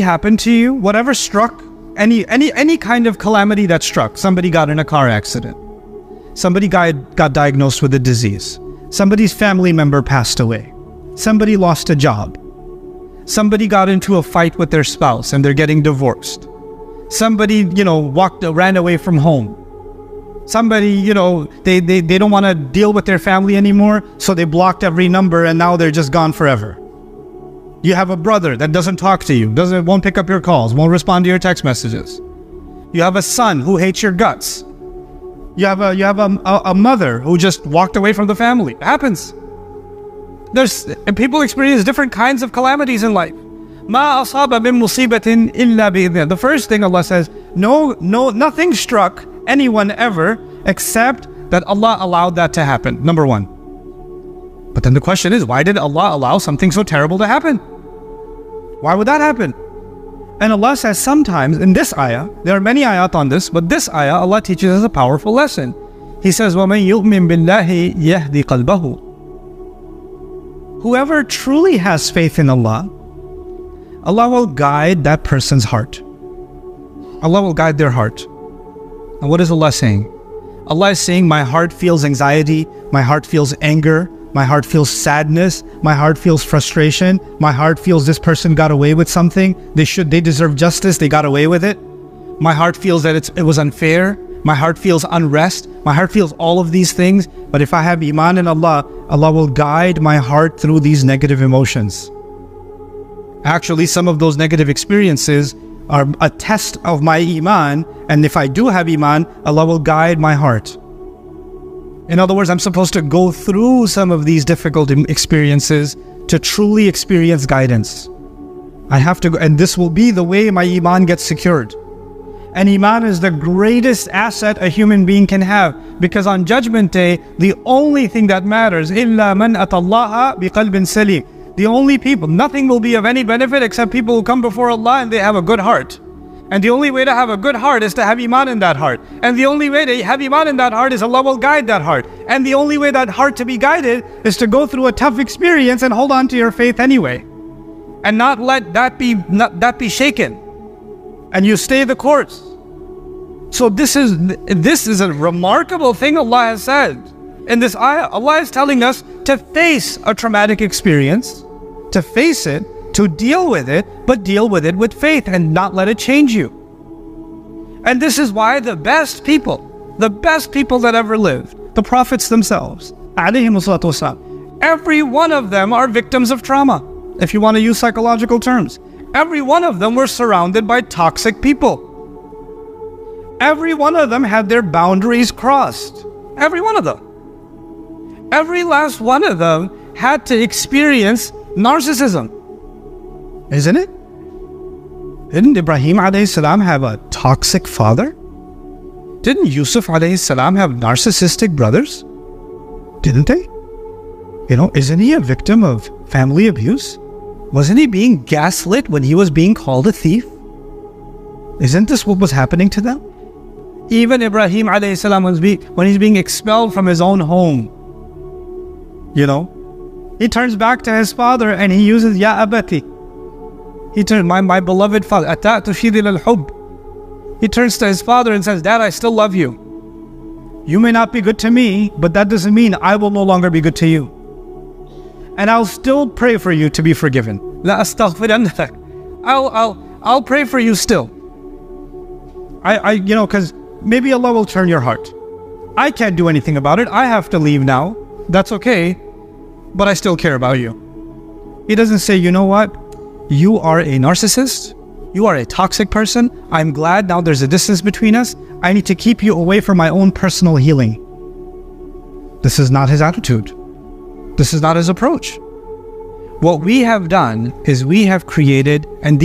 happened to you, whatever struck, any kind of calamity that struck, somebody got in a car accident, somebody got diagnosed with a disease, somebody's family member passed away, somebody lost a job, somebody got into a fight with their spouse and they're getting divorced, somebody, ran away from home, somebody, they don't want to deal with their family anymore, so they blocked every number and now they're just gone forever. You have a brother that doesn't talk to you, won't pick up your calls, won't respond to your text messages. You have a son who hates your guts. You have a mother who just walked away from the family. It happens. And people experience different kinds of calamities in life. مَا أَصَابَ مِن مُصِيبَةٍ إِلَّا بِإِذْنِهِ. The first thing Allah says, nothing struck anyone ever except that Allah allowed that to happen. Number one. But then the question is, why did Allah allow something so terrible to happen? Why would that happen? And Allah says sometimes in this ayah, there are many ayat on this, but this ayah, Allah teaches us a powerful lesson. He says, وَمَن يُؤْمِن بِاللَّهِ يَهْدِ قَلْبَهُ. Whoever truly has faith in Allah, Allah will guide that person's heart. Allah will guide their heart. And what is Allah saying? Allah is saying, my heart feels anxiety, my heart feels anger, my heart feels sadness, my heart feels frustration, my heart feels this person got away with something, they deserve justice, they got away with it. My heart feels that it was unfair, my heart feels unrest, my heart feels all of these things. But if I have iman in Allah, Allah will guide my heart through these negative emotions. Actually, some of those negative experiences are a test of my iman, and if I do have iman, Allah will guide my heart. In other words, I'm supposed to go through some of these difficult experiences to truly experience guidance. I have to go, and this will be the way my iman gets secured. And iman is the greatest asset a human being can have, because on Judgment Day, the only thing that matters, إِلَّا مَنْ أَتَى اللَّهَ بِقَلْبٍ سَلِيمٍ. The only people, nothing will be of any benefit except people who come before Allah and they have a good heart. And the only way to have a good heart is to have iman in that heart. And the only way to have iman in that heart is Allah will guide that heart. And the only way that heart to be guided is to go through a tough experience and hold on to your faith anyway. And not let that be shaken. And you stay the course. So this is a remarkable thing Allah has said. In this ayah, Allah is telling us to face a traumatic experience, to face it, to deal with it, but deal with it with faith and not let it change you. And this is why the best people that ever lived, the prophets themselves, every one of them are victims of trauma, if you want to use psychological terms. Every one of them were surrounded by toxic people. Every one of them had their boundaries crossed. Every one of them. Every last one of them had to experience narcissism. Isn't it? Didn't Ibrahim alayhi salam have a toxic father? Didn't Yusuf alayhi salam have narcissistic brothers? Didn't they? Isn't he a victim of family abuse? Wasn't he being gaslit when he was being called a thief? Isn't this what was happening to them? Even Ibrahim alayhi salam, when he's being expelled from his own home, he turns back to his father and he uses Ya Abati. He turns, my beloved father, Ata'tu shidil al-hub. He turns to his father and says, Dad, I still love you. You may not be good to me, but that doesn't mean I will no longer be good to you. And I'll still pray for you to be forgiven. La astaghfiranna lak. I'll pray for you still. Because maybe Allah will turn your heart. I can't do anything about it. I have to leave now. That's okay. But I still care about you. He doesn't say, you know what? You are a narcissist. You are a toxic person. I'm glad now there's a distance between us. I need to keep you away from my own personal healing. This is not his attitude. This is not his approach. What we have done is we have created, and